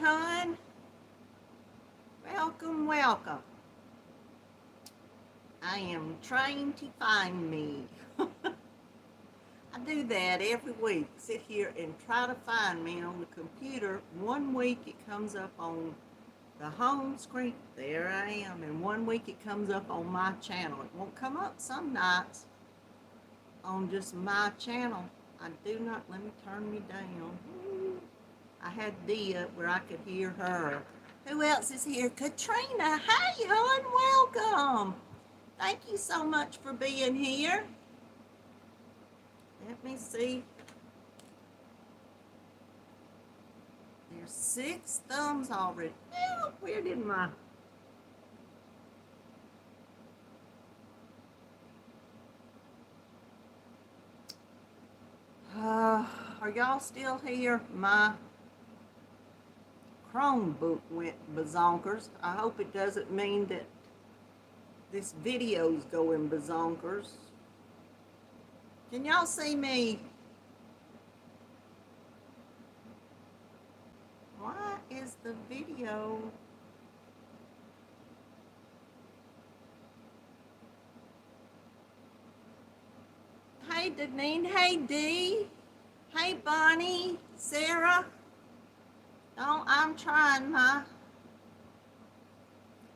hon. Welcome, welcome. I am trying to find me. I do that every week. Sit here and try to find me on the computer. One week it comes up on the home screen. There I am. And one week it comes up on my channel. It won't come up some nights on just my channel. I do not. Let me turn me down. I had Dee up where I could hear her. Who else is here? Katrina. Hey, hon. Welcome. Thank you so much for being here. Let me see. There's 6 thumbs already. Oh, where did my... are y'all still here? My Chromebook went bazonkers. I hope it doesn't mean that this video's going bazonkers. Can y'all see me? Why is the video... Hey, Deneen. Hey, Dee. Hey, Bonnie. Sarah. Oh, I'm trying, I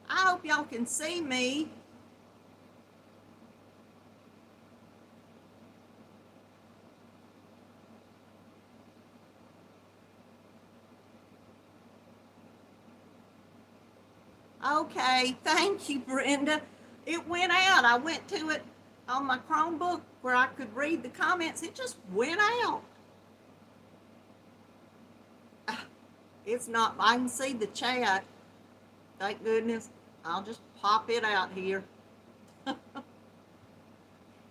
hope y'all can see me. Okay, thank you, Brenda. It went out. I went to it on my Chromebook where I could read the comments. It just went out. It's not, I can see the chat. Thank goodness. I'll just pop it out here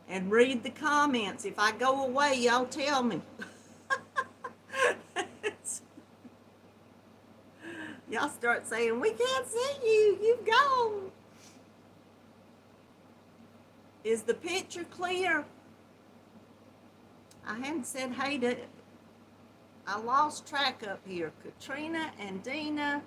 and read the comments. If I go away, y'all tell me. Y'all start saying, we can't see you. You've gone. Is the picture clear? I hadn't said hey to... I lost track up here. Katrina and Dina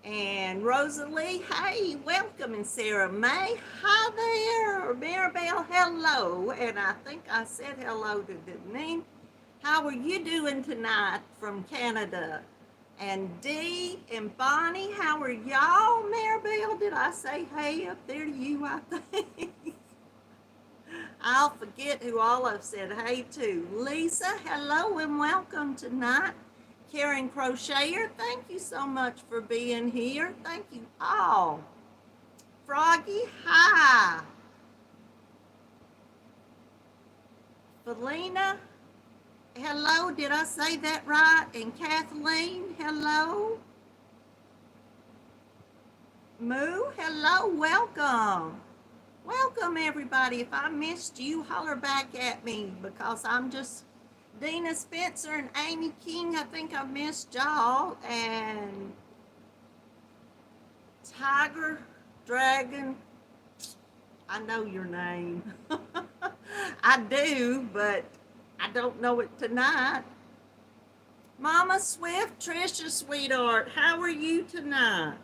and Rosalie. Hey, welcome. And Sarah May. Hi there. Maribel, hello. And I think I said hello to Deneen. How are you doing tonight from Canada? And Dee and Bonnie, how are y'all? Maribel, did I say hey up there to you, I think? I'll forget who all I've said hey to. Lisa, hello and welcome tonight. Karen Crocheter, thank you so much for being here. Thank you all. Froggy, hi. Felina, hello, did I say that right? And Kathleen, hello. Moo, hello, welcome. Welcome, everybody. If I missed you, holler back at me because I'm just Dina Spencer and Amy King. I think I missed y'all. And Tiger, Dragon, I know your name. I do, but I don't know it tonight. Mama Swift, Trisha, sweetheart, how are you tonight?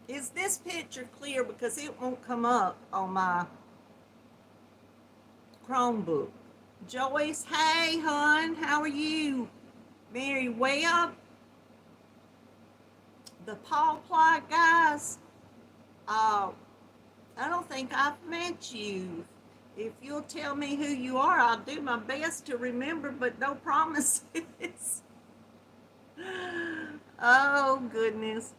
Is this picture clear? Because it won't come up on my Chromebook. Joyce, hey, hon, how are you? Mary Webb, the Paul Ply guys, I don't think I've met you. If you'll tell me who you are, I'll do my best to remember, but no promises. Oh, goodness.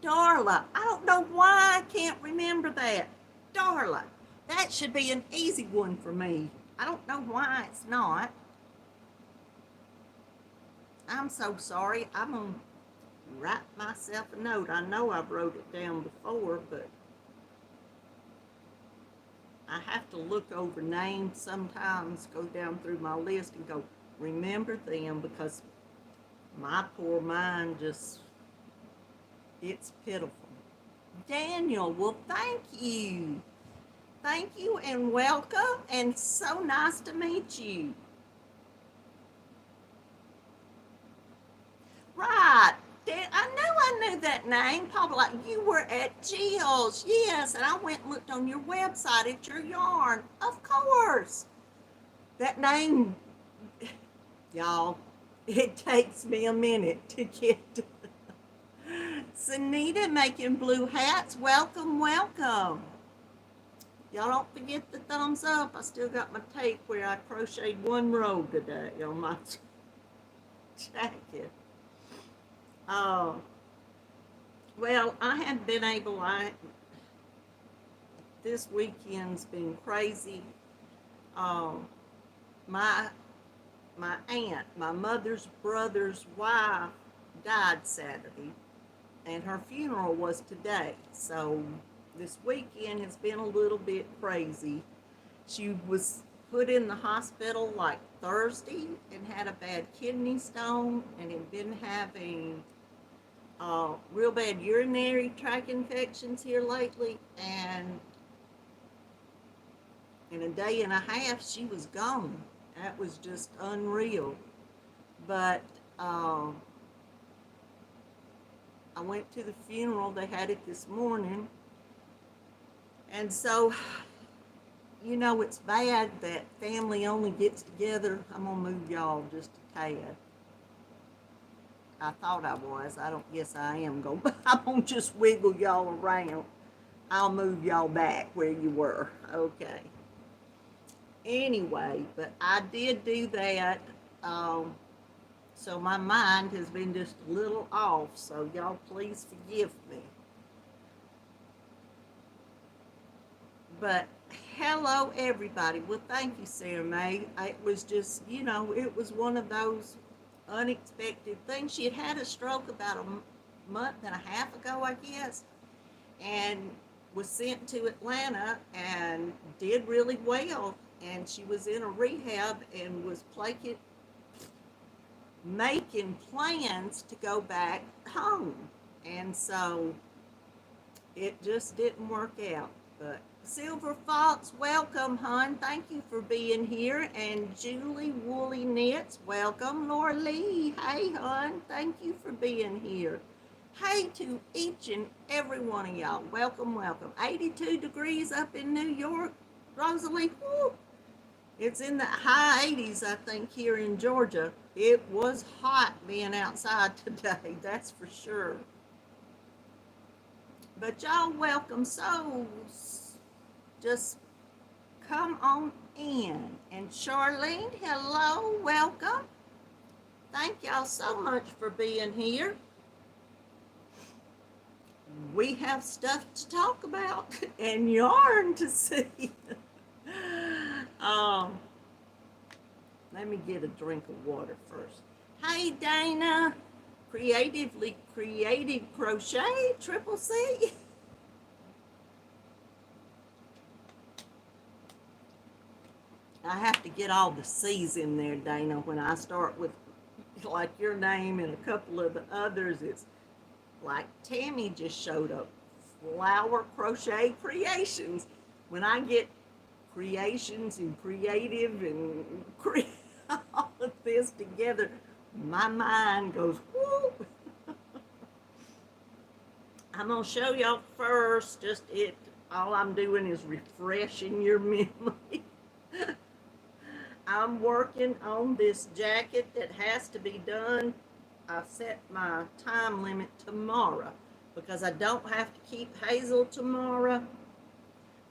Darla, I don't know why I can't remember that. Darla, that should be an easy one for me. I don't know why it's not. I'm so sorry. I'm going to write myself a note. I know I wrote it down before, but I have to look over names sometimes, go down through my list and go, remember them, because my poor mind just... it's pitiful. Daniel, well, thank you. Thank you and welcome, and so nice to meet you. that name. Probably like, you were at Jill's. Yes, and I went and looked on your website at your yarn. Of course. That name, y'all, it takes me a minute to get to. Sunita making blue hats. Welcome, welcome. Y'all don't forget the thumbs up. I still got my tape where I crocheted one row today on my jacket. Well, I have been able, this weekend's been crazy. My aunt, my mother's brother's wife, died Saturday, and her funeral was today. So this weekend has been a little bit crazy. She was put in the hospital like Thursday and had a bad kidney stone and had been having real bad urinary tract infections here lately, and in a day and a half she was gone. That was just unreal. But I went to the funeral. They had it this morning, and so, you know, it's bad that family only gets together. I'm gonna move y'all just a tad. I thought I was. I don't. Yes, I am going. I'm gonna just wiggle y'all around. I'll move y'all back where you were. Okay. Anyway, but I did do that. So my mind has been just a little off. So y'all please forgive me. But hello, everybody. Well, thank you, Sarah May. It was just, you know, it was one of those unexpected things. She had had a stroke about a month and a half ago, I guess, and was sent to Atlanta and did really well. And she was in a rehab and was making plans to go back home. And so it just didn't work out. But Silver Fox, welcome, hon. Thank you for being here. And Julie Woolly Knits, welcome. Laura Lee, hey, hon. Thank you for being here. Hey to each and every one of y'all. Welcome, welcome. 82 degrees up in New York. Rosalie, whoo. It's in the high 80s, I think, here in Georgia. It was hot being outside today, that's for sure. But y'all welcome. So just come on in. And Charlene, hello, welcome. Thank y'all so much for being here. We have stuff to talk about and yarn to see. Let me get a drink of water first. Hey, Dana. Creative Crochet, Triple C. I have to get all the C's in there, Dana. When I start with, like, your name and a couple of the others, it's like Tammy just showed up. Flower Crochet Creations. When I get creations and creative and all of this together, my mind goes, whoop. I'm going to show y'all first, all I'm doing is refreshing your memory. I'm working on this jacket that has to be done. I've set my time limit tomorrow because I don't have to keep Hazel tomorrow.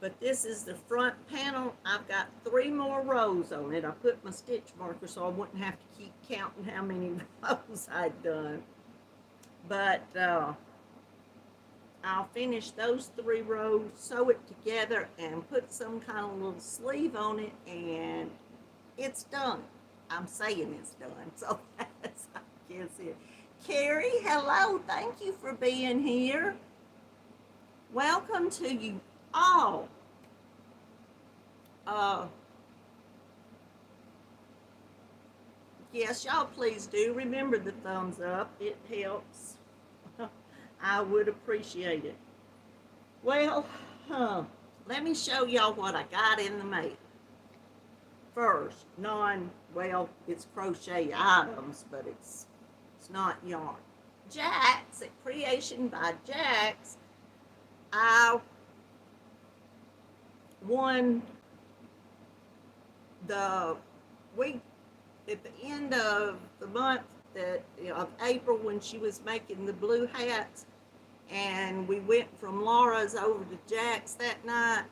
But this is the front panel. I've got 3 more rows on it. I put my stitch marker so I wouldn't have to keep counting how many rows I'd done. But I'll finish those 3 rows, sew it together, and put some kind of little sleeve on it, and it's done. I'm saying it's done, so that's, I guess, it. Carrie, hello. Thank you for being here. Welcome to you all. Yes, y'all please do. Remember the thumbs up. It helps. I would appreciate it. Well, let me show y'all what I got in the mail. First, well, it's crochet items, but it's not yarn. Jax, at Creation by Jax, I won the week at the end of the month of April when she was making the blue hats, and we went from Laura's over to Jack's that night.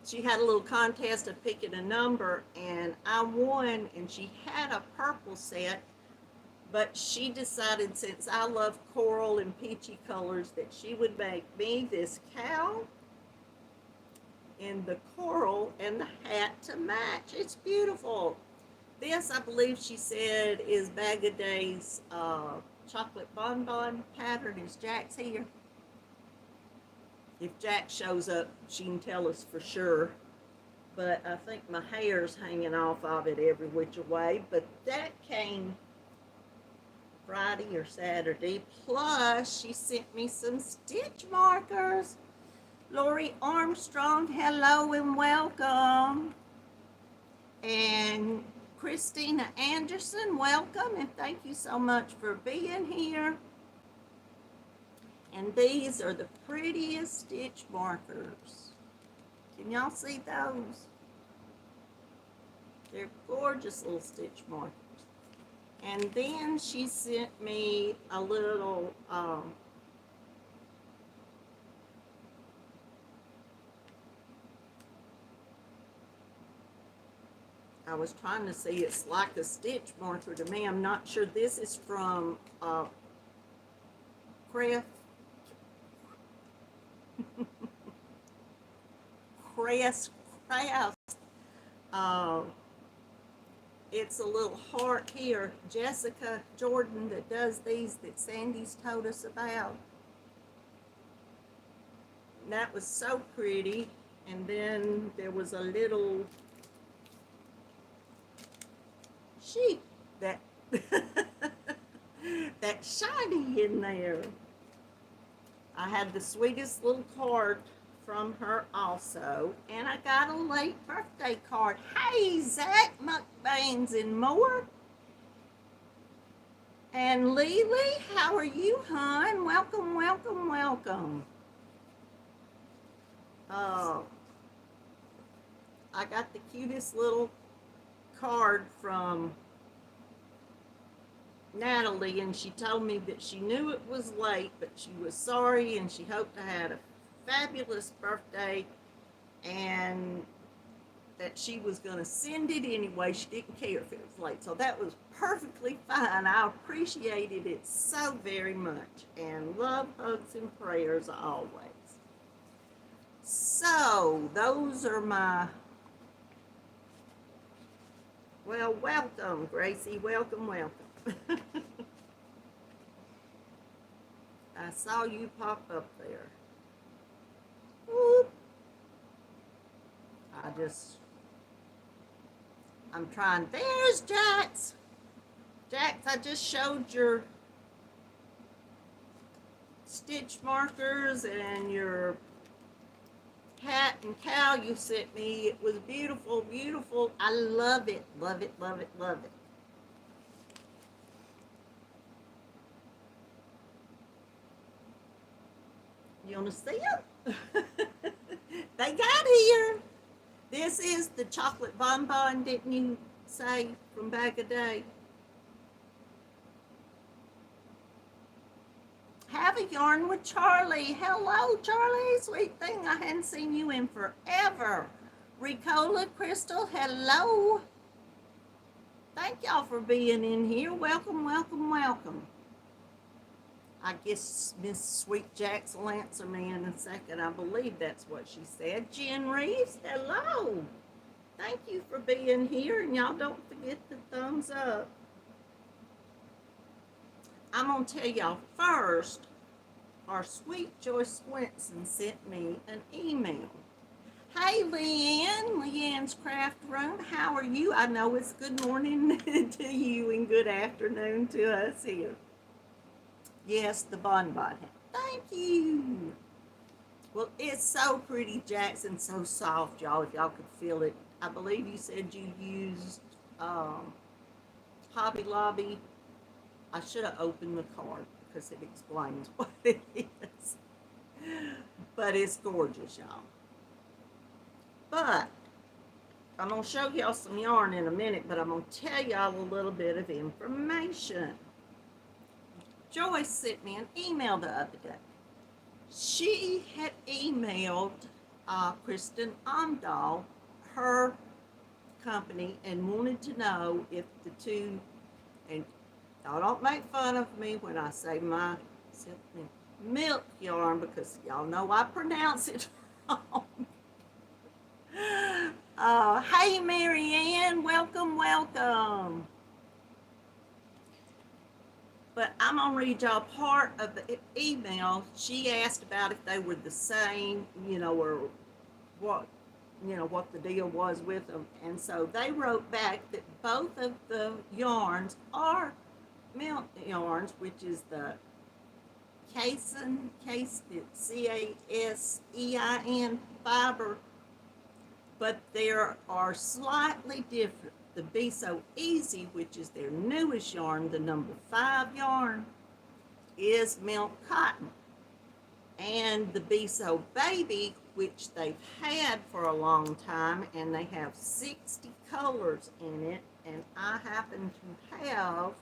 She had a little contest of picking a number, and I won, and she had a purple set, but she decided, since I love coral and peachy colors, that she would make me this cow in the coral and the hat to match. It's beautiful. This, I believe she said, is Bag of Day's chocolate bonbon pattern. Is Jax here? If Jack shows up, she can tell us for sure. But I think my hair's hanging off of it every which way. But that came Friday or Saturday. Plus, she sent me some stitch markers. Lori Armstrong, hello and welcome. And Christina Anderson, welcome, and thank you so much for being here. And these are the prettiest stitch markers. Can y'all see those? They're gorgeous little stitch markers. And then she sent me a little I was trying to see, it's like a stitch marker to me. I'm not sure. This is from Crest Crafts. It's a little heart here. Jessica Jordan that does these that Sandy's told us about. And that was so pretty. And then there was a little sheep that that's shiny in there. I had the sweetest little card from her also, and I got a late birthday card. Hey, Zach McBains and more. And Lily, how are you, hon? Welcome, welcome, welcome. I got the cutest little card from Natalie, and she told me that she knew it was late, but she was sorry, and she hoped I had a fabulous birthday, and that she was going to send it anyway. She didn't care if it was late, so that was perfectly fine. I appreciated it so very much, and love, hugs, and prayers always. So those are my, well, welcome, Gracie, welcome, welcome. I saw you pop up there. Whoop. I'm trying. There's Jax. Jax, I just showed your stitch markers and your hat and cow you sent me. It was beautiful, beautiful. I love it, love it, love it, love it. You want to see them? They got here. This is the chocolate bonbon, didn't you say, from Bag of Day? Have a yarn with Charlie. Hello, Charlie. Sweet thing. I hadn't seen you in forever. Ricola Crystal, hello. Thank y'all for being in here. Welcome, welcome, welcome. I guess Miss Sweet Jax will answer me in a second. I believe that's what she said. Jen Reeves, hello. Thank you for being here, and y'all don't forget the thumbs up. I'm going to tell y'all first, our sweet Joyce Swenson sent me an email. Hey, Leanne, Leanne's Craft Room, how are you? I know it's good morning to you and good afternoon to us here. Yes, the bonbon. Thank you. Well, it's so pretty, Jackson, so soft, y'all, if y'all could feel it. I believe you said you used Hobby Lobby I should have opened the card because it explains what it is. But it's gorgeous, y'all. But I'm going to show y'all some yarn in a minute, but I'm going to tell y'all a little bit of information. Joyce sent me an email the other day. She had emailed Kristen Amdahl, her company, and wanted to know if the two, and y'all don't make fun of me when I say my milk yarn, because y'all know I pronounce it wrong. Hey, Marianne, welcome, welcome. But I'm going to read y'all part of the email. She asked about if they were the same, or what, what the deal was with them. And so they wrote back that both of the yarns are milk yarns, which is the casein, C-A-S-E-I-N fiber, but they are slightly different. The Be So Easy, which is their newest yarn, the number 5 yarn, is milk cotton. And the Be So Baby, which they've had for a long time, and they have 60 colors in it, and I happen to have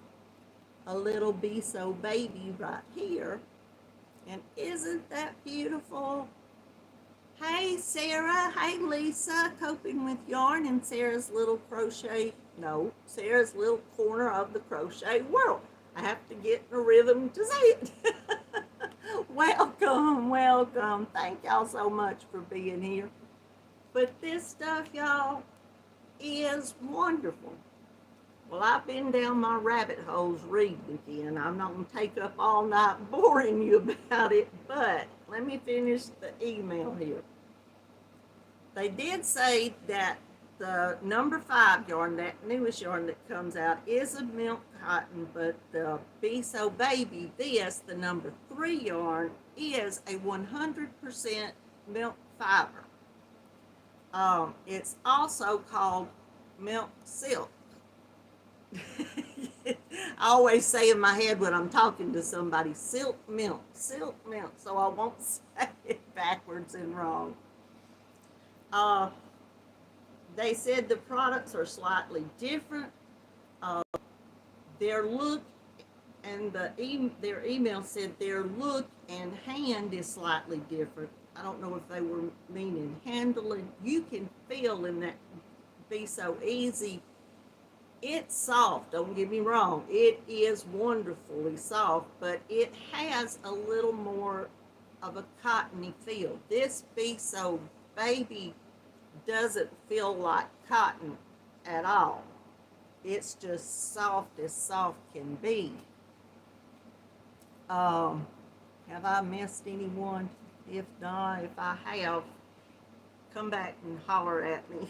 a little Be So Baby right here. And isn't that beautiful? Hey, Sarah. Hey, Lisa. Coping with yarn in Sarah's little Sarah's little corner of the crochet world. I have to get in a rhythm to say it. Welcome, welcome. Thank y'all so much for being here. But this stuff, y'all, is wonderful. Well, I've been down my rabbit holes reading again. I'm not going to take up all night boring you about it, but let me finish the email here. They did say that the number 5 yarn, that newest yarn that comes out, is a milk cotton, but the Be So Baby, the number 3 yarn, is a 100% milk fiber. It's also called milk silk. I always say in my head when I'm talking to somebody, silk milk, so I won't say it backwards and wrong. They said the products are slightly different. Their look and their email said their look and hand is slightly different. I don't know if they were meaning handling. You can feel in that Be So Easy. It's soft, don't get me wrong. It is wonderfully soft, but it has a little more of a cottony feel. This Be So Baby doesn't feel like cotton at all. It's just soft as soft can be. Have I missed anyone? If not, if I have, come back and holler at me.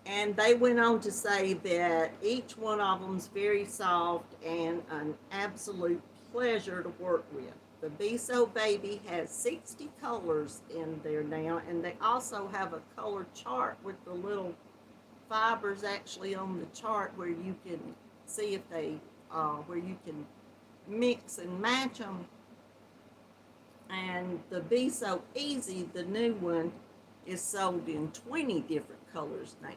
And they went on to say that each one of them's very soft and an absolute pleasure to work with. The Be So Baby has 60 colors in there now, and they also have a color chart with the little fibers actually on the chart where you can see if they, where you can mix and match them. And the Be So Easy, the new one, is sold in 20 different colors now.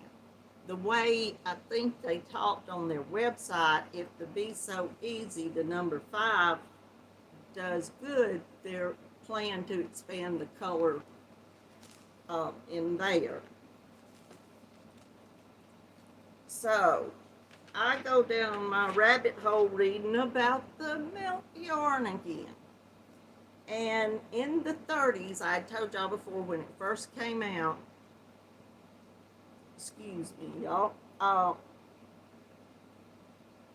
The way I think they talked on their website, if the Be So Easy, the number 5, does good, they're planning to expand the color in there. So I go down my rabbit hole reading about the milk yarn again. And in the 30s, I told y'all before when it first came out, excuse me, y'all,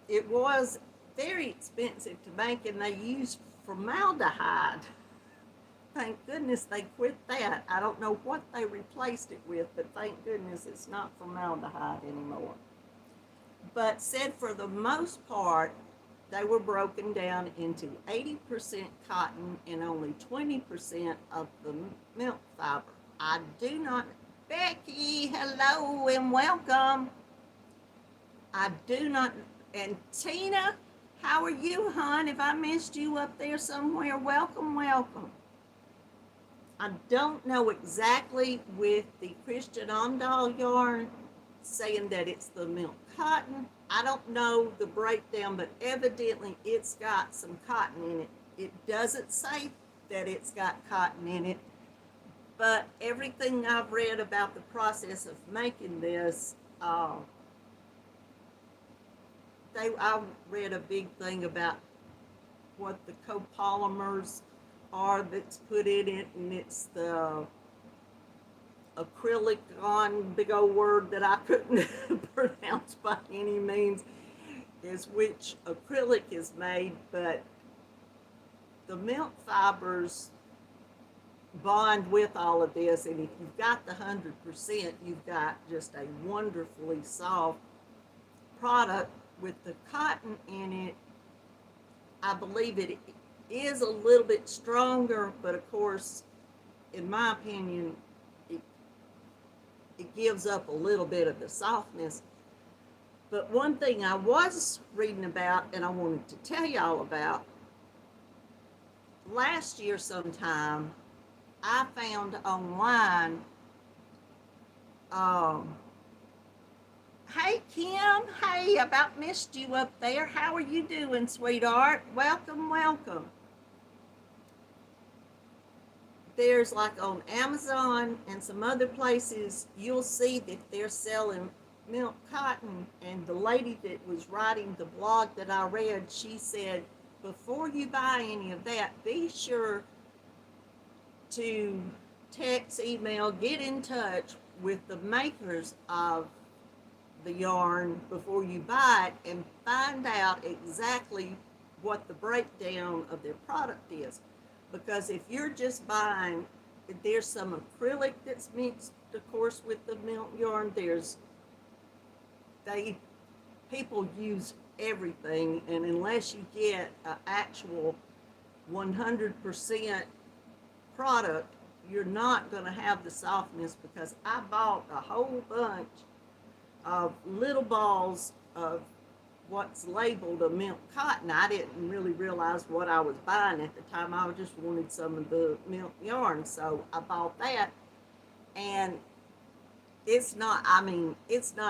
it was very expensive to make, and they used formaldehyde. Thank goodness they quit that. I don't know what they replaced it with, but thank goodness it's not formaldehyde anymore. But said for the most part, they were broken down into 80% cotton and only 20% of the milk fiber. I do not, Becky, hello and welcome. I do not And Tina, how are you, hon? If I missed you up there somewhere, welcome, welcome. I don't know exactly with the Christian Amdahl yarn saying that it's the milk cotton. I don't know the breakdown, but evidently it's got some cotton in it. It doesn't say that it's got cotton in it, but everything I've read about the process of making this, I read a big thing about what the copolymers are that's put in it, and it's the acrylic on, big old word that I couldn't pronounce by any means, is which acrylic is made, but the milk fibers bond with all of this, and if you've got the 100%, you've got just a wonderfully soft product. With the cotton in it, I believe it is a little bit stronger, but of course, in my opinion, it gives up a little bit of the softness. But one thing I was reading about, and I wanted to tell y'all about, last year sometime, I found online, hey Kim, hey, about missed you up there. How are you doing, sweetheart? Welcome, welcome. There's like on Amazon and some other places, you'll see that they're selling milk cotton. And the lady that was writing the blog that I read, she said, before you buy any of that, be sure to text, email, get in touch with the makers of the yarn before you buy it and find out exactly what the breakdown of their product is. Because if you're just buying, there's some acrylic that's mixed, of course, with the milk yarn. People use everything, and unless you get an actual 100% product, you're not going to have the softness, because I bought a whole bunch of little balls of what's labeled a milk cotton. I didn't really realize what I was buying at the time. I just wanted some of the milk yarn, so I bought that. And it's not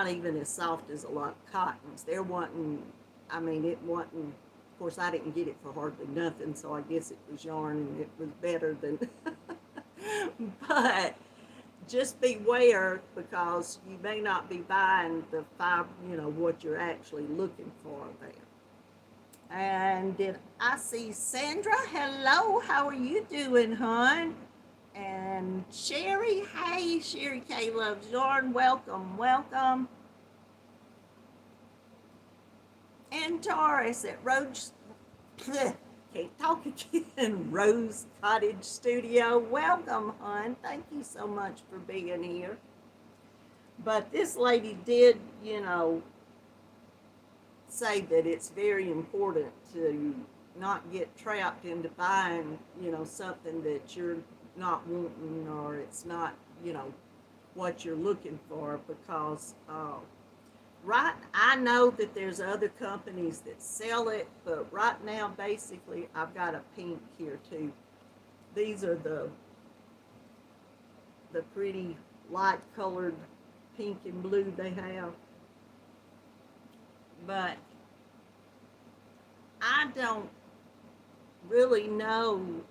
even as soft as a lot of cottons. It wasn't, of course I didn't get it for hardly nothing, so I guess it was yarn and it was better than, but just beware, because you may not be buying the fiber, what you're actually looking for there. And did I see Sandra? Hello, how are you doing, hon? And Sherry, hey, Sherry K Loves Yarn, welcome, welcome. And Taurus at Rose, can't talk again, Rose Cottage Studio, welcome, hon. Thank you so much for being here. But this lady did, say that it's very important to not get trapped into buying, something that you're not wanting, or it's not, what you're looking for, because I know that there's other companies that sell it, but right now, basically, I've got a pink here too. These are the pretty light colored pink and blue they have. But I don't really know,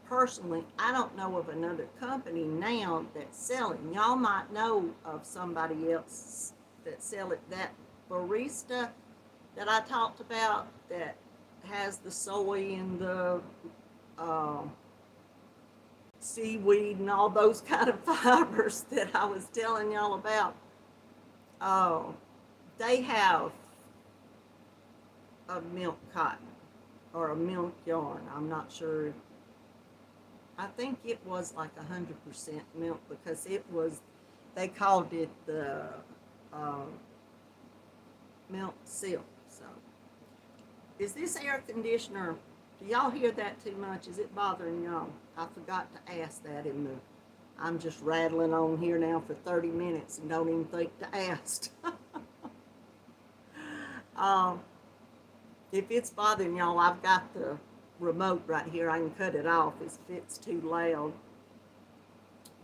personally, I don't know of another company now that's selling. Y'all might know of somebody else that sell it. That barista that I talked about that has the soy and the seaweed and all those kind of fibers that I was telling y'all about, they have a milk cotton or a milk yarn. I'm not sure. I think it was like 100% milk, because it was, they called it the milk silk. So, is this air conditioner, do y'all hear that too much? Is it bothering y'all? I forgot to ask that I'm just rattling on here now for 30 minutes and don't even think to ask. Um, if it's bothering y'all, I've got the remote right here. I can cut it off if it's too loud.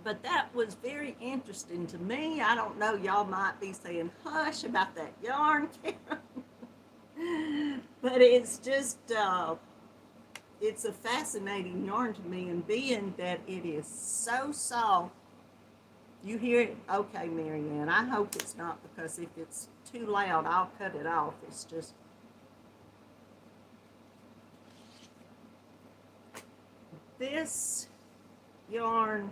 But that was very interesting to me. I don't know, y'all might be saying hush about that yarn, Karen. But it's just, it's a fascinating yarn to me, and being that it is so soft. You hear it? Okay, Marianne. I hope it's not, because if it's too loud, I'll cut it off. It's just, this yarn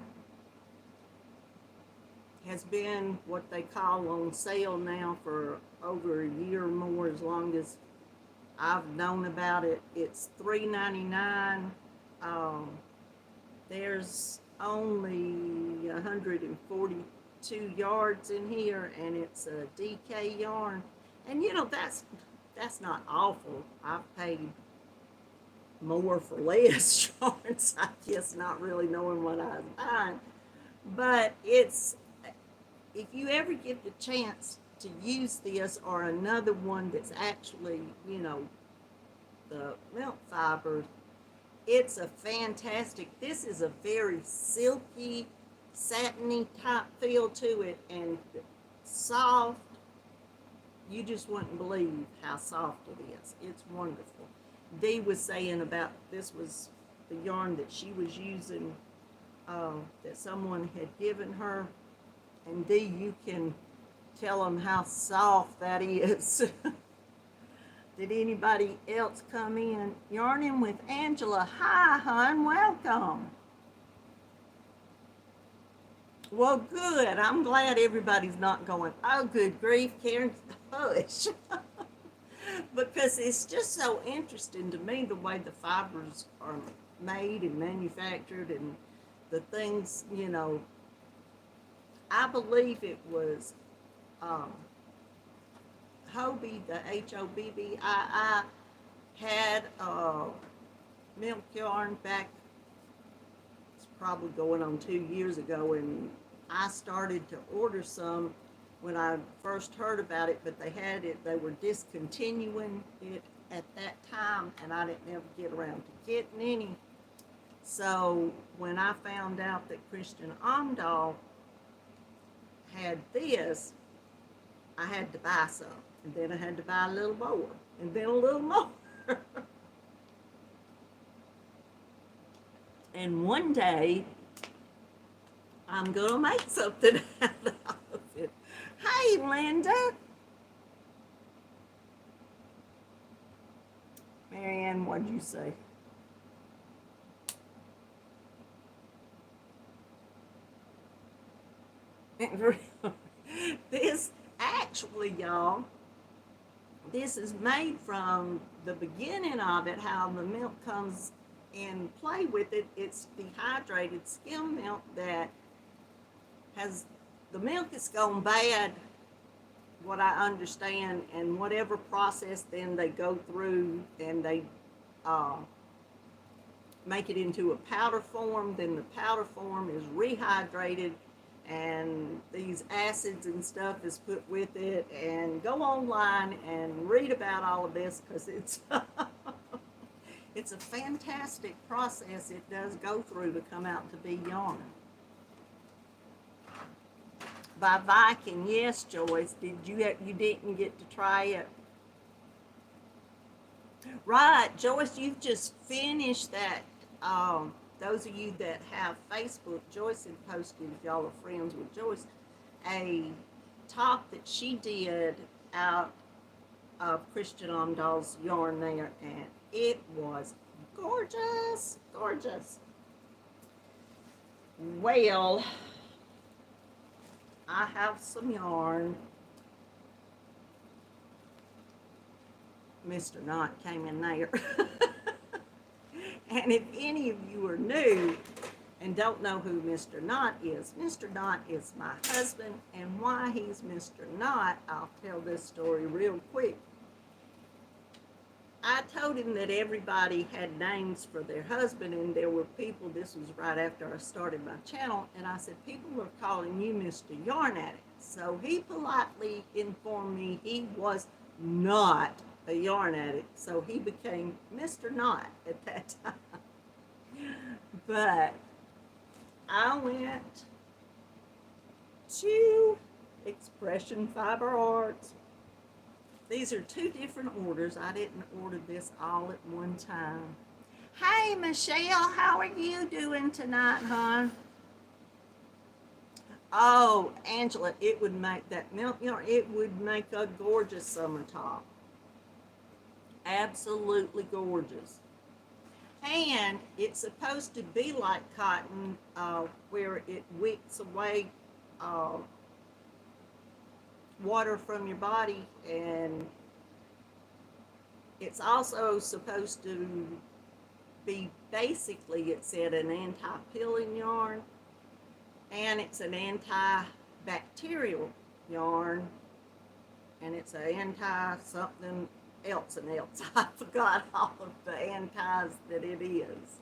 has been what they call on sale now for over a year or more, as long as I've known about it. It's $3.99. There's only 142 yards in here, and it's a DK yarn. And you know, that's not awful. I've paid more for less yarns, I guess, not really knowing what I was buying. But it's, if you ever get the chance to use this or another one that's actually, you know, the milk fibers, it's a fantastic, this is a very silky, satiny type feel to it, and soft. You just wouldn't believe how soft it is. It's wonderful. Dee was saying about, this was the yarn that she was using, that someone had given her. And Dee, you can tell them how soft that is. Did anybody else come in? Yarning with Angela. Hi, hon. Welcome. Well, good. I'm glad everybody's not going, oh, good grief, Karen, hush. Because it's just so interesting to me the way the fibers are made and manufactured, and the things, you know. I believe it was Hobie, the Hobbii, had milk yarn back, it's probably going on 2 years ago, and I started to order some when I first heard about it, but they were discontinuing it at that time, and I didn't ever get around to getting any. So when I found out that Christian Amdahl had this, I had to buy some, and then I had to buy a little more, and then a little more. And one day, I'm gonna make something out of it. Hey, Linda. Marianne, what'd you say? This, actually, y'all, this is made from the beginning of it, how the milk comes in play with it. It's dehydrated skim milk that has, the milk is gone bad, what I understand, and whatever process then they go through, and they make it into a powder form. Then the powder form is rehydrated, and these acids and stuff is put with it. And go online and read about all of this, because it's it's a fantastic process it does go through to come out to be yarn. By Viking, yes, Joyce. You didn't get to try it? Right, Joyce, you've just finished that. Those of you that have Facebook, Joyce had posted, if y'all are friends with Joyce, a top that she did out of Christian Amdahl's yarn there, and it was gorgeous, gorgeous. Well, I have some yarn. Mr. Knott came in there. And if any of you are new and don't know who Mr. Knott is my husband. And why he's Mr. Knott, I'll tell this story real quick. I told him that everybody had names for their husband, and there were people, this was right after I started my channel, and I said, people are calling you Mr. Yarn Addict. So he politely informed me he was not a yarn addict, so he became Mr. Knot at that time. But I went to Expression Fiber Arts. These are two different orders. I didn't order this all at one time. Hey, Michelle, how are you doing tonight, hon? Oh, Angela, it would make that milk yarn, it would make a gorgeous summer top. Absolutely gorgeous. And it's supposed to be like cotton, where it wicks away water from your body, and it's also supposed to be, basically, it said, an anti-peeling yarn, and it's an antibacterial yarn, and it's an anti-something else and else. I forgot all of the antis that it is.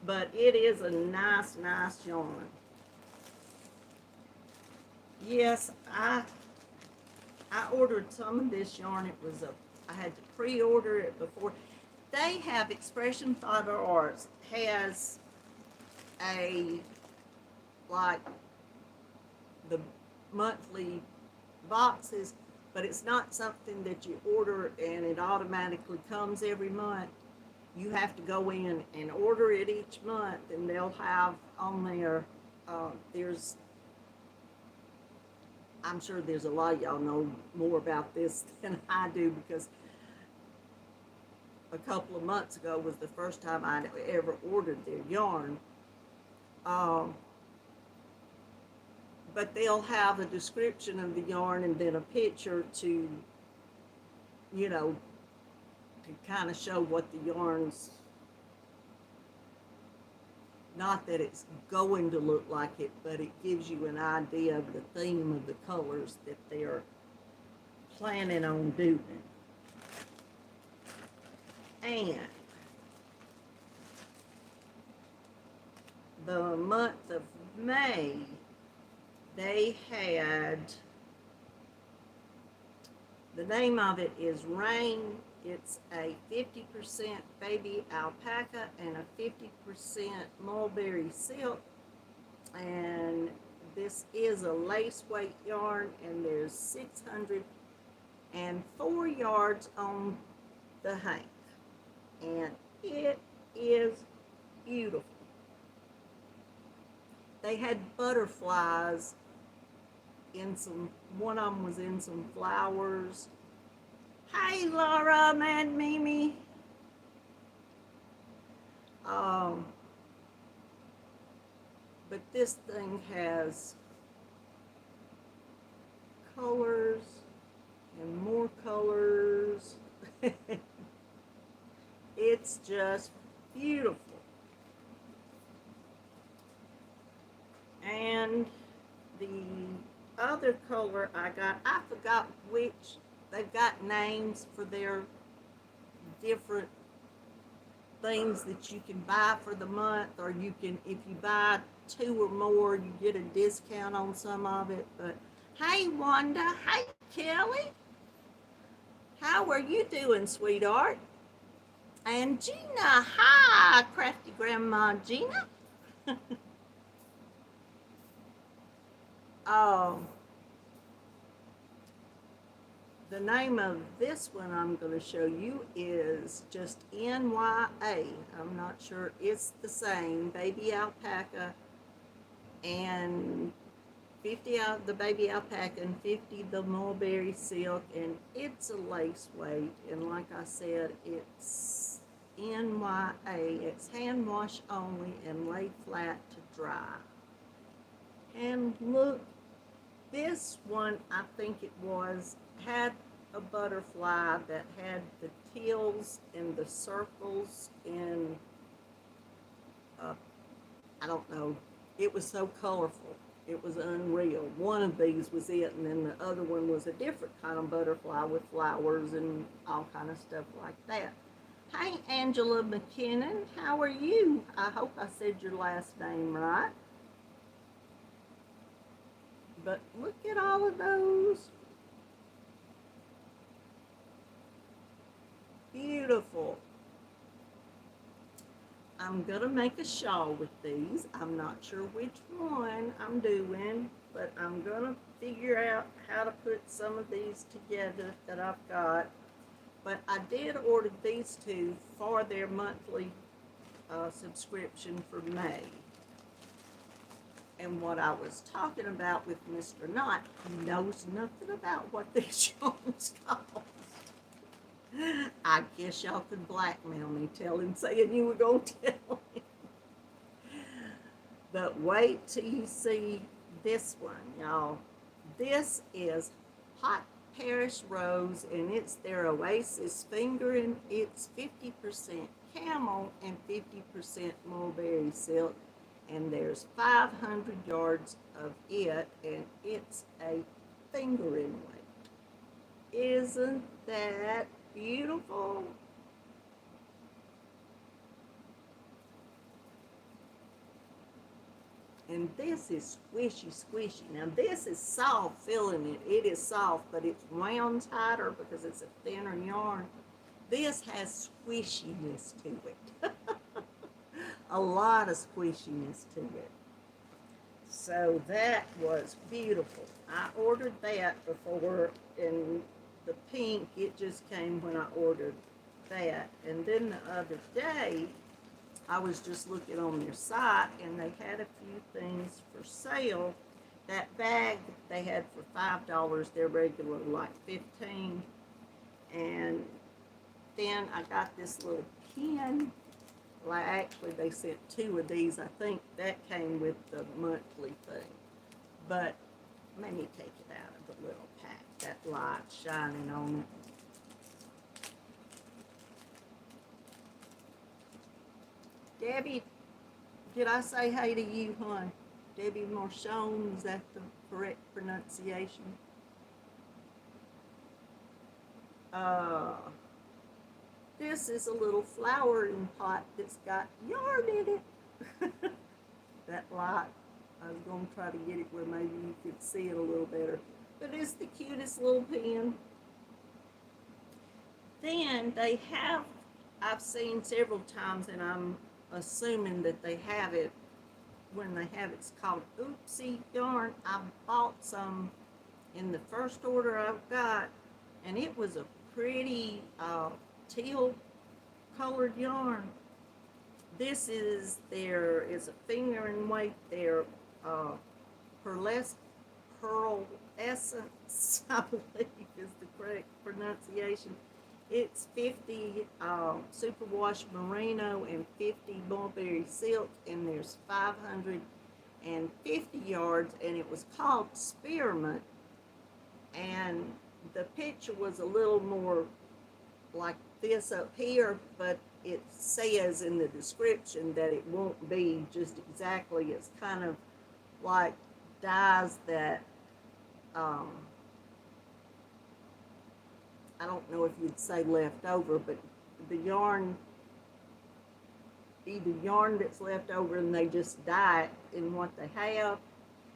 But it is a nice, nice yarn. Yes, I ordered some of this yarn. I had to pre-order it before. They have Expression Fiber Arts has like the monthly boxes, but it's not something that you order and it automatically comes every month. You have to go in and order it each month, and they'll have on there, I'm sure there's a lot of y'all know more about this than I do, because a couple of months ago was the first time I'd ever ordered their yarn. But they'll have a description of the yarn and then a picture to, to kind of show what the yarn's, not that it's going to look like it, but it gives you an idea of the theme of the colors that they're planning on doing. And the month of May, they had, the name of it is Rain. It's a 50% baby alpaca and a 50% mulberry silk. And this is a lace weight yarn, and there's 604 yards on the hank. And it is beautiful. They had butterflies in some, one of them was in some flowers. Hey, Laura, Mad Mimi. But this thing has colors and more colors. It's just beautiful. And the other color I forgot which. They've got names for their different things that you can buy for the month, or you can, if you buy 2 or more, you get a discount on some of it. But hey, Wanda. Hey, Kelly. How are you doing, sweetheart? And Gina. Hi, crafty grandma Gina. The name of this one I'm going to show you is just NYA. I'm not sure it's the same. Baby alpaca and 50 out the baby alpaca and 50 the mulberry silk, and it's a lace weight. And like I said, it's NYA. It's hand wash only and lay flat to dry. And look, this one, I think it was, had a butterfly that had the teals and the circles and I don't know, it was so colorful, it was unreal. One of these was it, and then the other one was a different kind of butterfly with flowers and all kind of stuff like that. Hey, Angela McCaghren, how are you? I hope I said your last name right. but look at all of those. Beautiful. I'm going to make a shawl with these. I'm not sure which one I'm doing, but I'm going to figure out how to put some of these together that I've got. But I did order these two for their monthly subscription for May. And what I was talking about with Mr. Knott, he knows nothing about what these yarns cost. I guess y'all could blackmail me, tell him, saying you were going to tell him. But wait till you see this one, y'all. This is Hot Paris Rose, and it's their Oasis fingering. It's 50% camel and 50% mulberry silk, and there's 500 yards of it, and it's a fingering weight. Isn't that beautiful? And this is squishy. Now this is soft, feeling it. It is soft, but it's wound tighter because it's a thinner yarn. This has squishiness to it. A lot of squishiness to it. So that was beautiful. I ordered that before, and the pink, it just came when I ordered that. And then the other day, I was just looking on their site, and they had a few things for sale. That bag they had for $5, they're regular like $15. And then I got this little pin. Well, actually, they sent 2 of these. I think that came with the monthly thing. But let me take it out of the little pack. That light shining on it. Debbie, did I say hey to you, hon? Debbie Marchon, is that the correct pronunciation? This is a little flowering pot that's got yarn in it. That light, I was going to try to get it where maybe you could see it a little better. But it's the cutest little pen. Then they have, I've seen several times, and I'm assuming that they have it when they have it's called Oopsie yarn. I bought some in the first order I've got, and it was a pretty teal colored yarn. This is a fingering weight, their pearlescent pearl essence, I believe is the correct pronunciation. It's 50 superwash merino and 50 mulberry silk, and there's 550 yards, and it was called Spearmint. And the picture was a little more like this up here, but it says in the description that it won't be just exactly. It's kind of like dyes that I don't know if you'd say leftover, but the yarn, either yarn that's left over and they just dye it in what they have,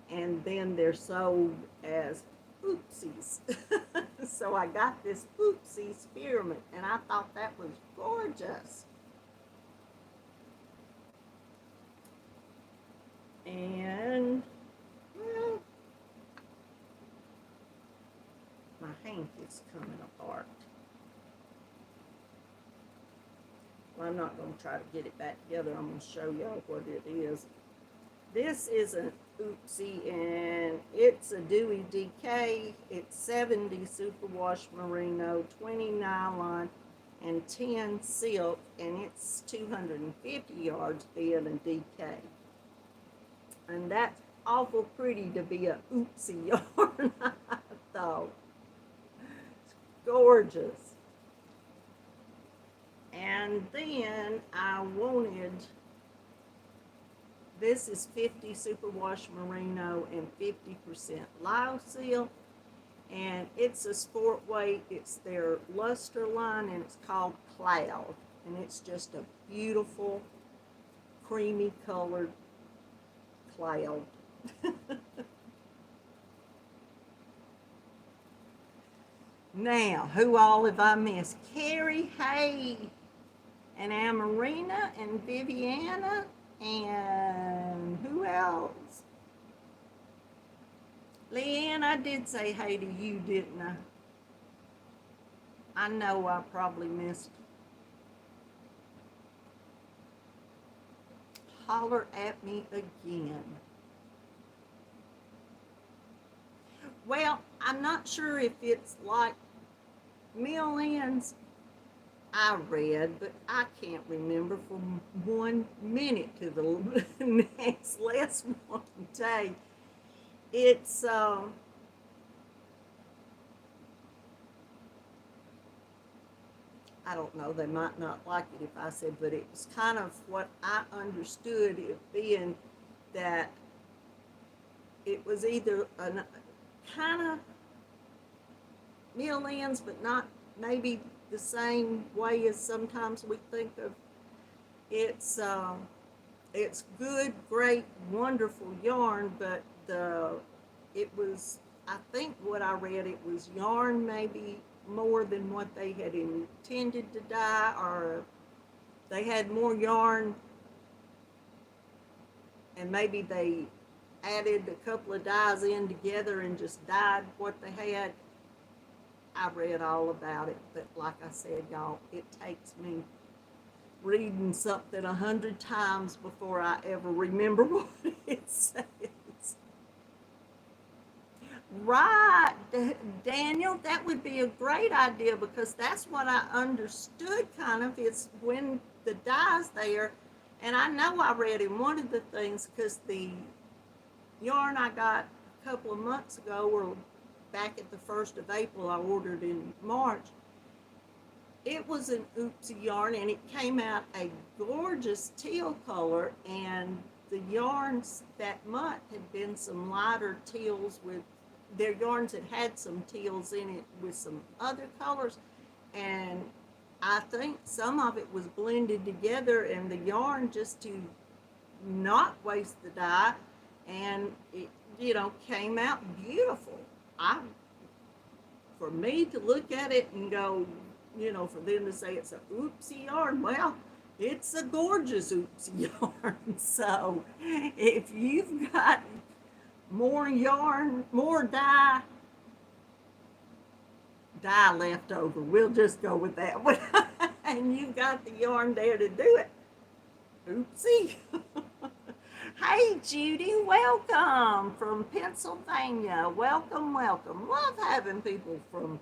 and then they're sold as oopsies. So I got this oopsie spearmint, and I thought that was gorgeous. And, well, my hank is coming apart. Well, I'm not going to try to get it back together. I'm going to show y'all what it is. This is an oopsie, and it's a Dewy DK. It's 70 superwash merino, 20 nylon, and 10 silk, and it's 250 yards thin and DK. And that's awful pretty to be a oopsie yarn, I thought. It's gorgeous. And then I wanted, this is 50 superwash merino and 50% lyocell, and it's a sport weight. It's their luster line, and it's called Cloud, and it's just a beautiful creamy colored cloud. Now, who all have I missed? Carrie, hey, and Amarina, and Viviana, and who else? Leanne, I did say hey to you, didn't I? I know I probably missed. Holler at me again. Well, I'm not sure if it's like Mill Ends I read, but I can't remember from 1 minute to the next last one day. It's I don't know, they might not like it if I said, but it was kind of what I understood it being, that it was either a kind of Mill Ends, but not maybe the same way as sometimes we think of. It's it's good, great, wonderful yarn, but it was, I think what I read, it was yarn maybe more than what they had intended to dye, or they had more yarn and maybe they added a couple of dyes in together and just dyed what they had. I read all about it, but like I said, y'all, it takes me reading something 100 times before I ever remember what it says. Right, Daniel, that would be a great idea, because that's what I understood kind of, is when the dye's there. And I know I read in one of the things, because the yarn I got a couple of months ago, or back at the 1st of April, I ordered in March. It was an oopsie yarn, and it came out a gorgeous teal color, and the yarns that month had been some lighter teals with their yarns that had some teals in it with some other colors, and I think some of it was blended together, and the yarn, just to not waste the dye, and it, came out beautiful. For me to look at it and go, for them to say it's a oopsie yarn, well, it's a gorgeous oopsie yarn. So if you've got more yarn, more dye left over, we'll just go with that one. And you've got the yarn there to do it. Oopsie. Hey, Judy, welcome from Pennsylvania. Welcome, welcome. Love having people from.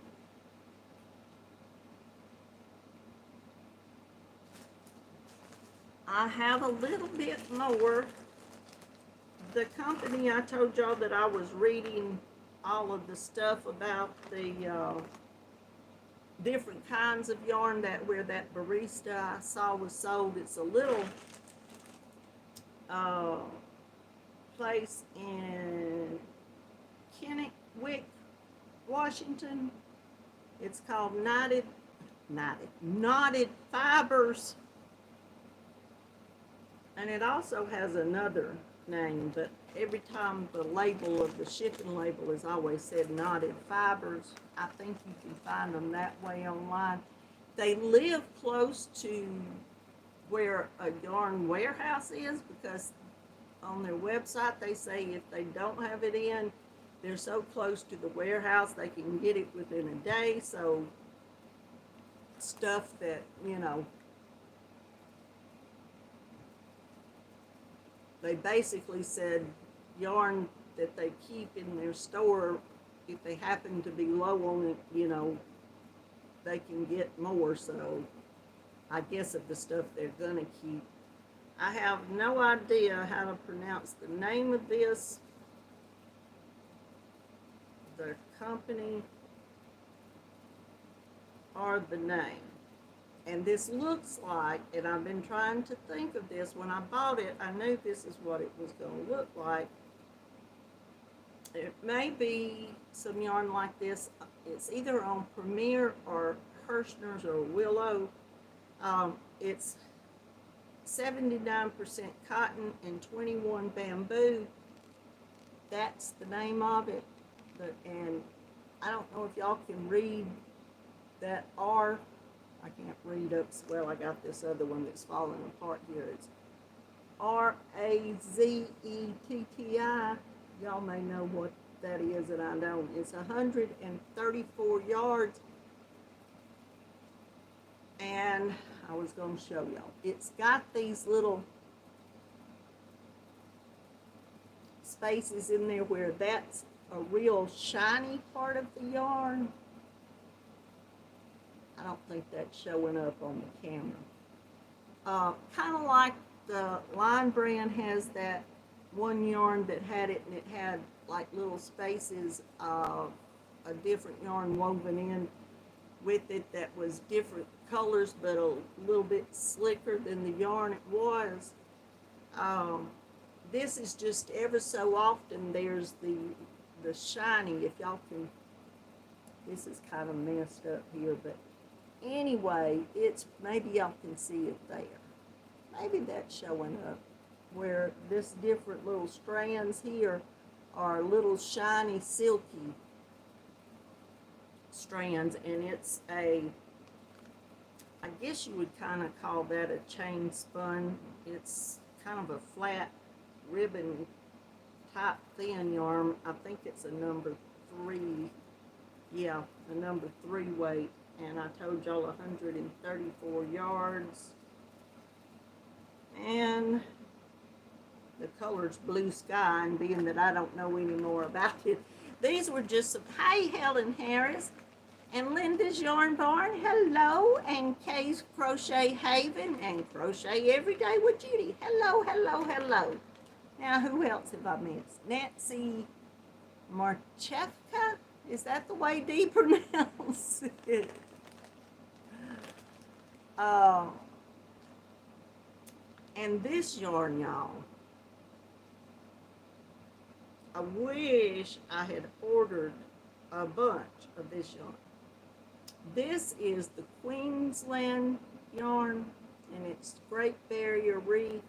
I have a little bit more. The company, I told y'all that I was reading all of the stuff about the different kinds of yarn, that where that barista I saw was sold. It's a little place in Kennewick, Washington. It's called Knotted Fibers, and it also has another name, but every time the label of the shipping label is always said Knotted Fibers. I think you can find them that way online. They live close to where a yarn warehouse is, because on their website they say if they don't have it in, they're so close to the warehouse they can get it within a day. So stuff that, they basically said yarn that they keep in their store, if they happen to be low on it, they can get more. So I guess of the stuff they're gonna keep. I have no idea how to pronounce the name of this, the company, or the name. And this looks like, and I've been trying to think of this, when I bought it, I knew this is what it was going to look like. It may be some yarn like this. It's either on Premier or Hirschner's or Willow. It's 79% cotton and 21 bamboo. That's the name of it. And I don't know if y'all can read that R. I can't read up. Well, I got this other one that's falling apart here. It's Razetti. Y'all may know what that is, and I don't. It's 134 yards. And I was going to show y'all. It's got these little spaces in there where that's a real shiny part of the yarn. I don't think that's showing up on the camera. Kind of like the Line brand has that one yarn that had it, and it had like little spaces of a different yarn woven in with it that was different colors but a little bit slicker than the yarn it was. This is just ever so often there's the shiny, if y'all can, this is kind of messed up here, but anyway, it's, maybe y'all can see it there. Maybe that's showing up where this different little strands here are little shiny silky strands, and it's a, I guess you would kind of call that a chain spun. It's kind of a flat ribbon type thin yarn. I think it's a number 3. Yeah, a number 3 weight. And I told y'all 134 yards. And the color's blue sky, and being that I don't know any more about it, these were just some, hey, Helen Harris, and Linda's Yarn Barn, hello, and Kay's Crochet Haven, and Crochet Every Day with Judy, hello, hello, hello. Now, who else have I missed? Nancy Marchevka, is that the way Dee pronounces it? And this yarn, y'all, I wish I had ordered a bunch of this yarn. This is the Queensland yarn, and it's Great Barrier Reef.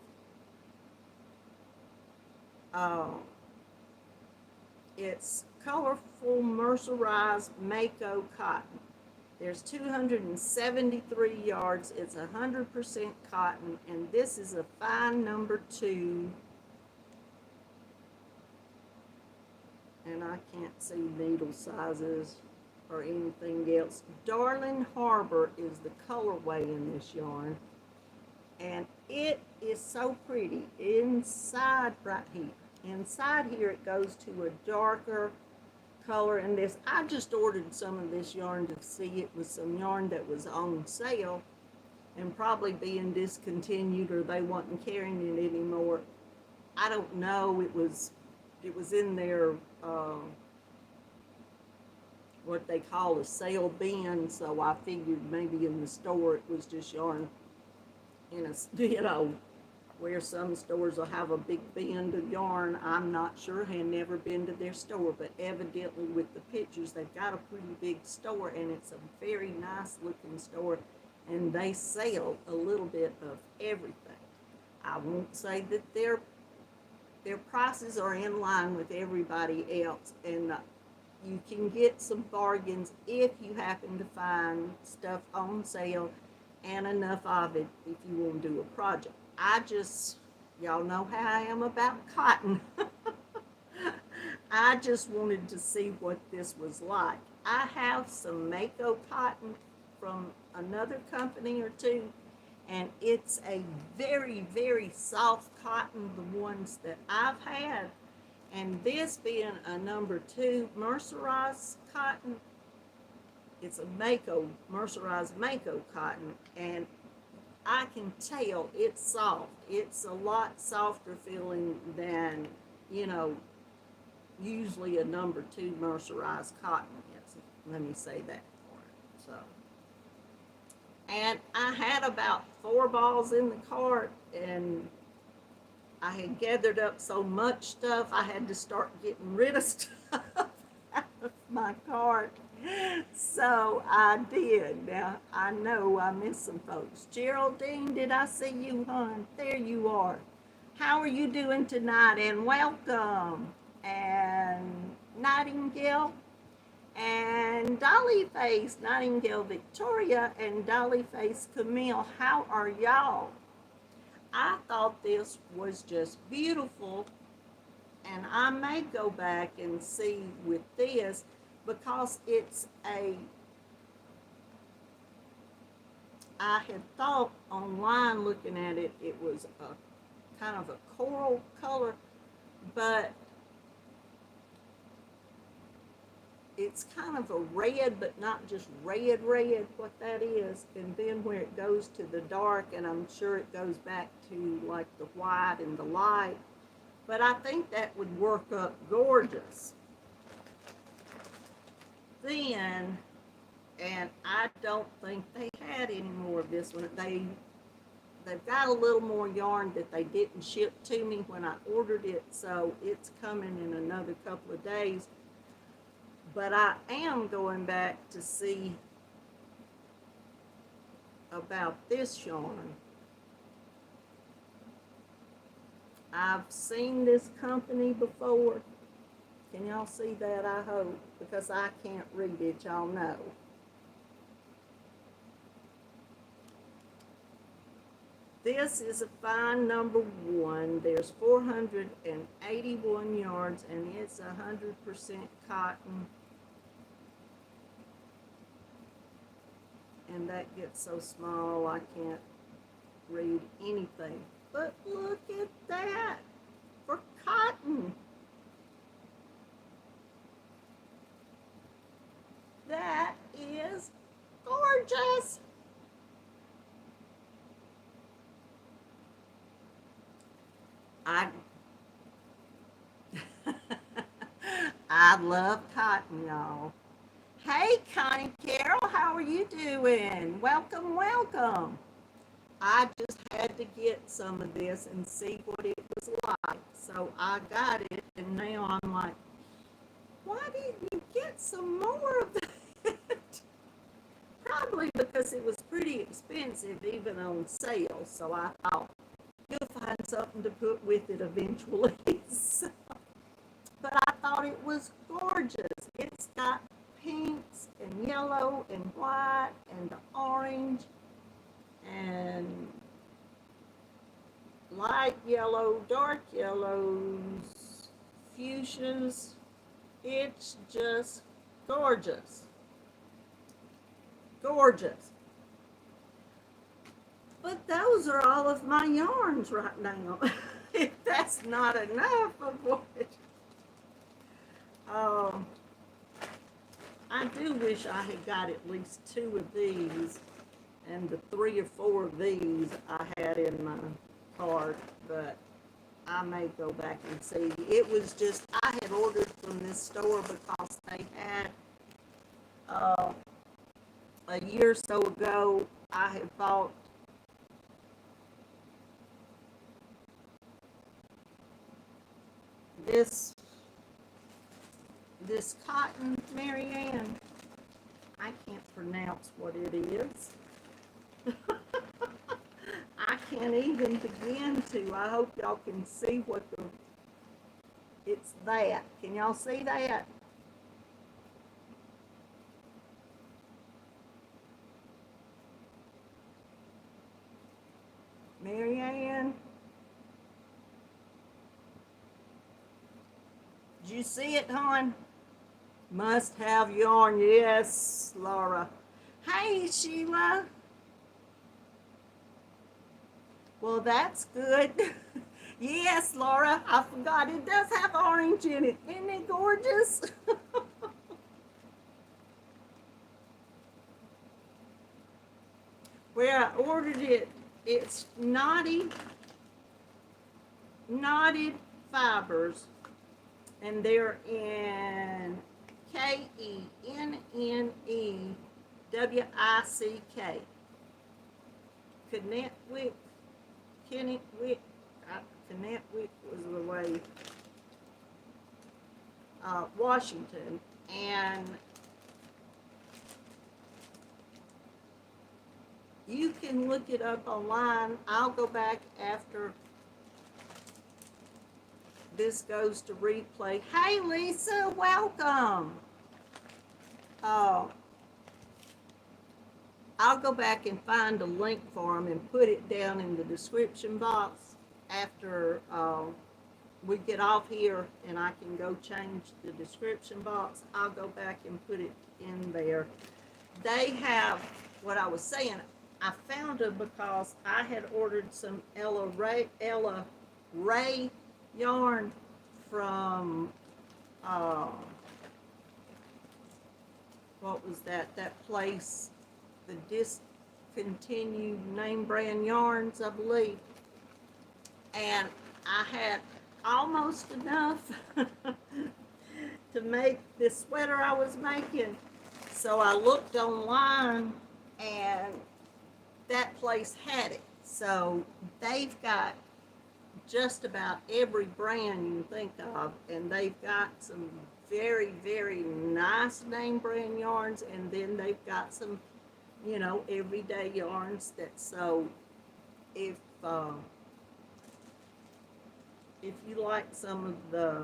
It's colorful mercerized Mako cotton. There's 273 yards. It's 100% cotton, and this is a fine number 2. And I can't see needle sizes or anything else. Darling Harbor is the colorway in this yarn, and it is so pretty. Inside right here, inside here it goes to a darker color, and this, I just ordered some of this yarn to see. It was some yarn that was on sale and probably being discontinued, or they wasn't carrying it anymore. I don't know. It was in their what they call a sale bin, so I figured maybe in the store it was just yarn in a, you know, where some stores will have a big bin of yarn. I'm not sure, I had never been to their store, but evidently with the pictures, they've got a pretty big store, and it's a very nice looking store, and they sell a little bit of everything. I won't say that their prices are in line with everybody else, and you can get some bargains if you happen to find stuff on sale and enough of it if you want to do a project. I just, y'all know how I am about cotton. I just wanted to see what this was like. I have some Mako cotton from another company or two, and it's a very, very soft cotton, the ones that I've had. And this being a number 2 mercerized cotton, it's a Mako, mercerized Mako cotton, and I can tell it's soft. It's a lot softer feeling than, you know, usually a number 2 mercerized cotton is. Let me say that for it. So, and I had about 4 balls in the cart, and I had gathered up so much stuff, I had to start getting rid of stuff out of my cart. So I did. Now, I know I missed some folks. Geraldine, did I see you, hon? There you are. How are you doing tonight? And welcome. And Nightingale. And and Dolly Face, Nightingale Victoria, and Dolly Face Camille. How are y'all? I thought this was just beautiful, and I may go back and see with this because it's I had thought online looking at it, it was a kind of a coral color, but it's kind of a red, but not just red, what that is. And then where it goes to the dark, and I'm sure it goes back to like the white and the light. But I think that would work up gorgeous. Then, and I don't think they had any more of this one. They've got a little more yarn that they didn't ship to me when I ordered it, so it's coming in another couple of days. But I am going back to see about this yarn. I've seen this company before. Can y'all see that? I hope, because I can't read it, y'all know. This is a fine number 1. There's 481 yards, and it's 100% cotton. And that gets so small I can't read anything. But look at that for cotton. That is gorgeous. I love cotton, y'all. Hey, Connie Carol, how are you doing? Welcome, welcome. I just had to get some of this and see what it was like. So I got it, and now I'm like, why didn't you get some more of that? Probably because it was pretty expensive, even on sale. So I thought, you'll find something to put with it eventually. So, but I thought it was gorgeous. It's got pinks and yellow and white and orange and light yellow, dark yellows, fuchsias. It's just gorgeous. Gorgeous. But those are all of my yarns right now. If that's not enough of what I do wish I had got at least 2 of these, and the 3 or 4 of these I had in my cart, but I may go back and see. It was just, I had ordered from this store because they had, a year or so ago, I had bought this cotton, Marianne. I can't pronounce what it is. I can't even begin to. I hope y'all can see what it's that. Can y'all see that? Marianne? Did you see it, hon? Must have yarn. Yes, Laura. Hey, Sheila. Well, that's good. Yes, Laura, I forgot. It does have orange in it. Isn't it gorgeous? Where I ordered it, it's knotted fibers, and they're in KENNEWICK. Connecticut was the way, Washington, and you can look it up online. I'll go back after this goes to replay. Hey, Lisa, welcome. I'll go back and find a link for them and put it down in the description box after we get off here, and I can go change the description box. I'll go back and put it in there. They have, what I was saying, I found them because I had ordered some Ella Ray yarn from, what was that place, the discontinued name brand yarns, I believe. And I had almost enough to make this sweater I was making. So I looked online and that place had it. So they've got just about every brand you can think of, and they've got some very, very nice name brand yarns, and then they've got some, you know, everyday yarns that, so if you like some of the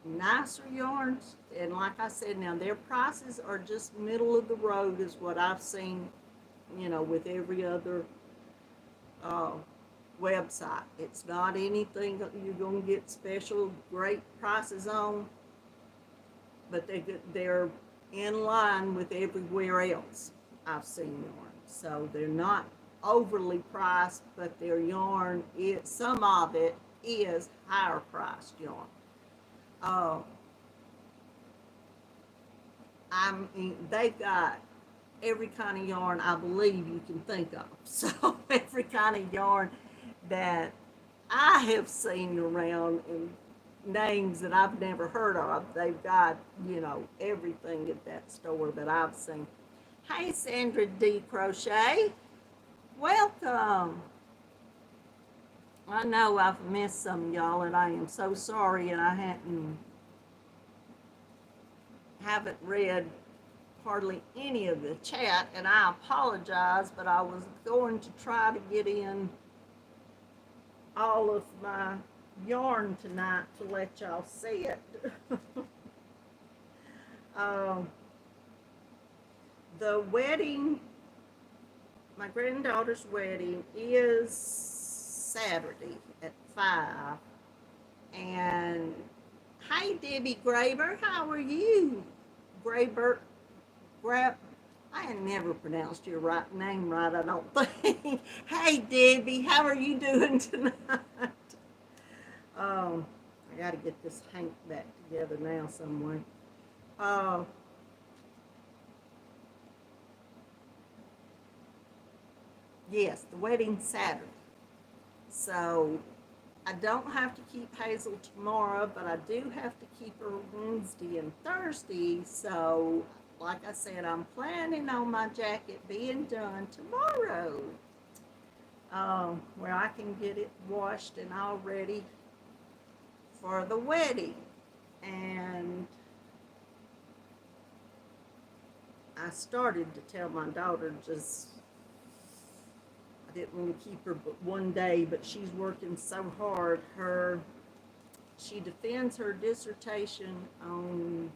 nicer yarns, and like I said, now their prices are just middle of the road is what I've seen, you know, with every other website. It's not anything that you're going to get special great prices on, but they're in line with everywhere else I've seen yarn. So they're not overly priced, but their yarn is, some of it is higher priced yarn. I mean, they've got every kind of yarn I believe you can think of. So every kind of yarn that I have seen around in names that I've never heard of, they've got, you know, everything at that store that I've seen. Hey, Sandra D. Crochet, welcome. I know I've missed some of y'all, and I am so sorry, and I haven't read hardly any of the chat, and I apologize, but I was going to try to get in all of my yarn tonight to let y'all see it. The wedding, my granddaughter's wedding, is Saturday at 5. And hey, Debbie Graber, how are you? Graber, I had never pronounced your name right, I don't think. Hey, Debbie, how are you doing tonight? I got to get this hank back together now some way. Yes, the wedding's Saturday. So I don't have to keep Hazel tomorrow, but I do have to keep her Wednesday and Thursday. So, like I said, I'm planning on my jacket being done tomorrow, where I can get it washed and all ready for the wedding. And I started to tell my daughter, just, I didn't want to keep her but one day, but she's working so hard. She defends her dissertation on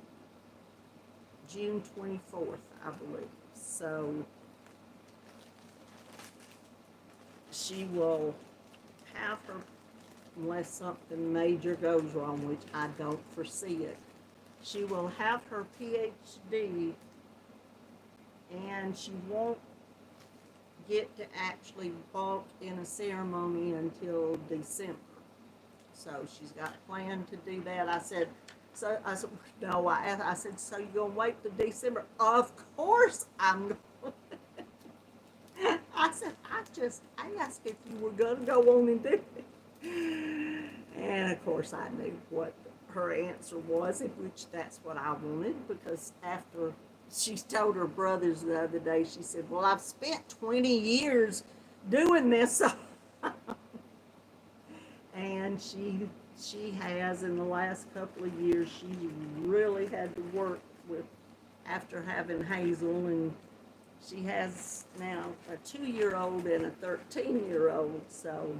June 24th, I believe. So she will have her, unless something major goes wrong, which I don't foresee it, she will have her PhD, and she won't get to actually walk in a ceremony until December. So she's got planned to do that. I said, no, I said, so you're going to wait till December? Of course I'm going. I said, I asked if you were going to go on and do it. And of course I knew what her answer was, in which that's what I wanted, because after she told her brothers the other day, she said, well, I've spent 20 years doing this. And she has, in the last couple of years, she's really had to work with, after having Hazel, and she has now a 2-year-old and a 13-year-old. So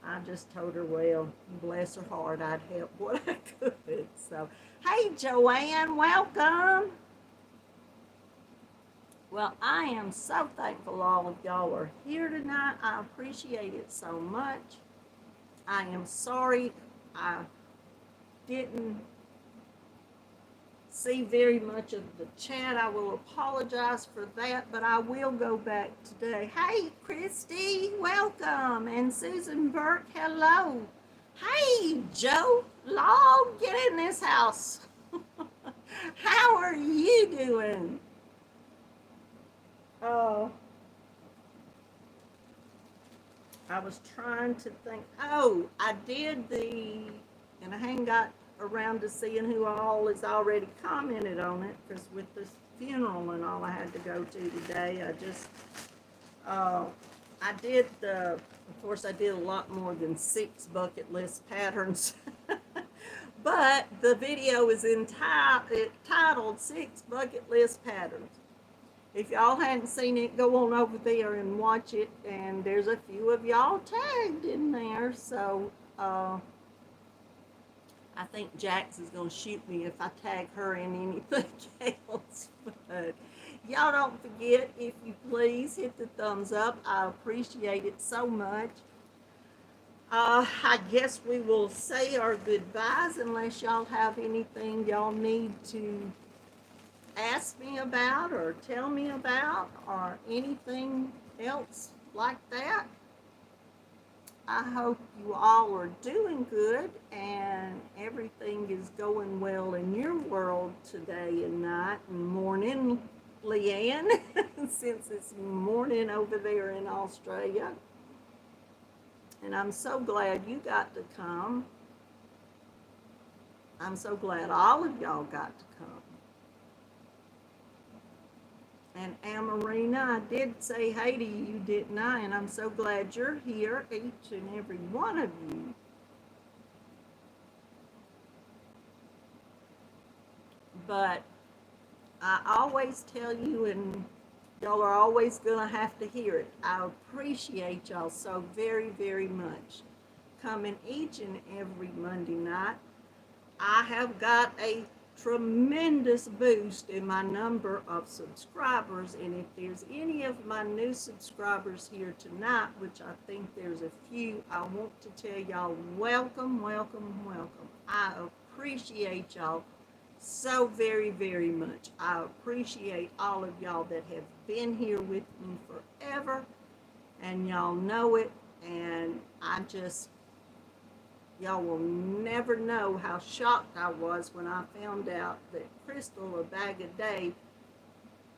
I just told her, well, bless her heart, I'd help what I could. So, hey, Joanne, welcome. Well, I am so thankful all of y'all are here tonight. I appreciate it so much. I am sorry I didn't see very much of the chat. I will apologize for that, but I will go back today. Hey, Christy, welcome. And Susan Burke, hello. Hey, Joe, Log, get in this house. How are you doing? Oh, I was trying to think. Oh, I did and I hadn't got around to seeing who all has already commented on it, because with this funeral and all I had to go to today, I did of course I did a lot more than 6 bucket list patterns, but the video is titled 6 Bucket List Patterns. If y'all hadn't seen it, go on over there and watch it, and there's a few of y'all tagged in there, so I think Jax is going to shoot me if I tag her in anything else. But y'all don't forget, if you please, hit the thumbs up. I appreciate it so much. I guess we will say our goodbyes unless y'all have anything y'all need to ask me about or tell me about or anything else like that. I hope you all are doing good and everything is going well in your world today and night and morning, Leanne, since it's morning over there in Australia. And I'm so glad you got to come. I'm so glad all of y'all got to come. And Amarina, I did say hey to you, didn't I? And I'm so glad you're here, each and every one of you. But I always tell you, and y'all are always going to have to hear it, I appreciate y'all so very, very much coming each and every Monday night. I have got a tremendous boost in my number of subscribers, and if there's any of my new subscribers here tonight, which I think there's a few, I want to tell y'all welcome, welcome, welcome. I appreciate y'all so very, very much. I appreciate all of y'all that have been here with me forever, and y'all know it, and y'all will never know how shocked I was when I found out that Crystal, a Bag a Day,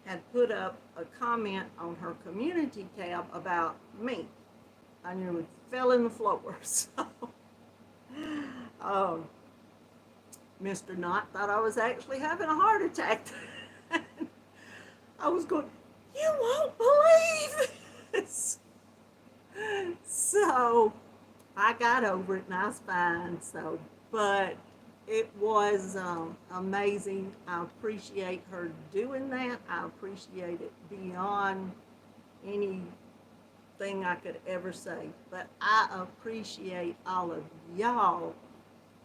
had put up a comment on her community tab about me. I nearly fell in the floor. So, Mr. Knott thought I was actually having a heart attack. I was going, you won't believe this. So, I got over it and I was fine. So, but it was amazing. I appreciate her doing that. I appreciate it beyond anything I could ever say. But I appreciate all of y'all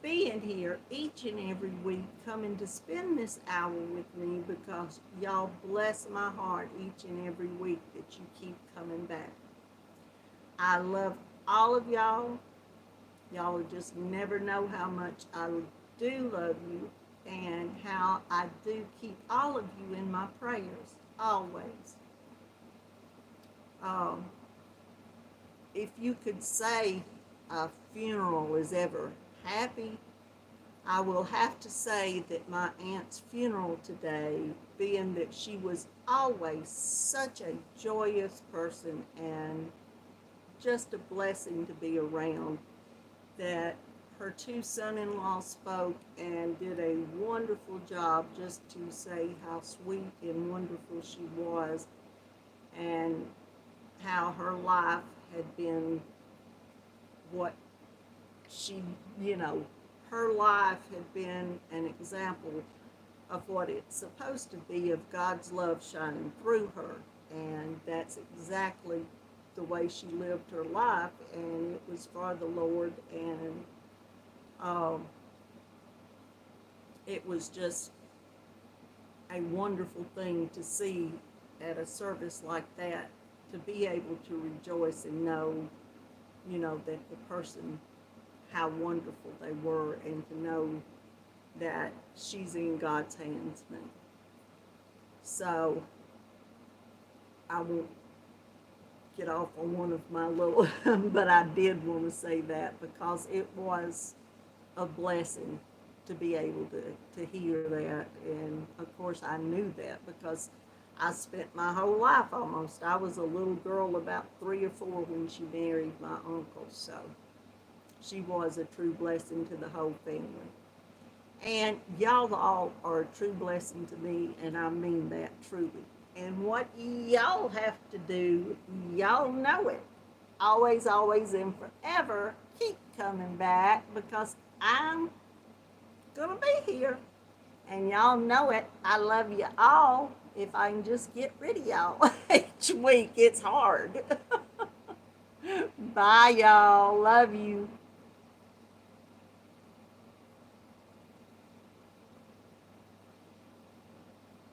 being here each and every week, coming to spend this hour with me, because y'all bless my heart each and every week that you keep coming back. I love all of y'all. Y'all will just never know how much I do love you and how I do keep all of you in my prayers, always. If you could say a funeral is ever happy, I will have to say that my aunt's funeral today, being that she was always such a joyous person and just a blessing to be around, that her 2 son-in-laws spoke and did a wonderful job just to say how sweet and wonderful she was and how her life had been what she, her life had been an example of what it's supposed to be, of God's love shining through her. And that's exactly the way she lived her life, and it was for the Lord, and it was just a wonderful thing to see at a service like that, to be able to rejoice and know, you know, that the person, how wonderful they were, and to know that she's in God's hands now. So I won't get off on one of my little, but I did want to say that because it was a blessing to be able to hear that. And of course I knew that because I spent my whole life almost. I was a little girl about 3 or 4 when she married my uncle. So she was a true blessing to the whole family. And y'all all are a true blessing to me, and I mean that truly. And what y'all have to do, y'all know it. Always, always, and forever, keep coming back because I'm going to be here. And y'all know it. I love you all. If I can just get rid of y'all each week, it's hard. Bye, y'all. Love you.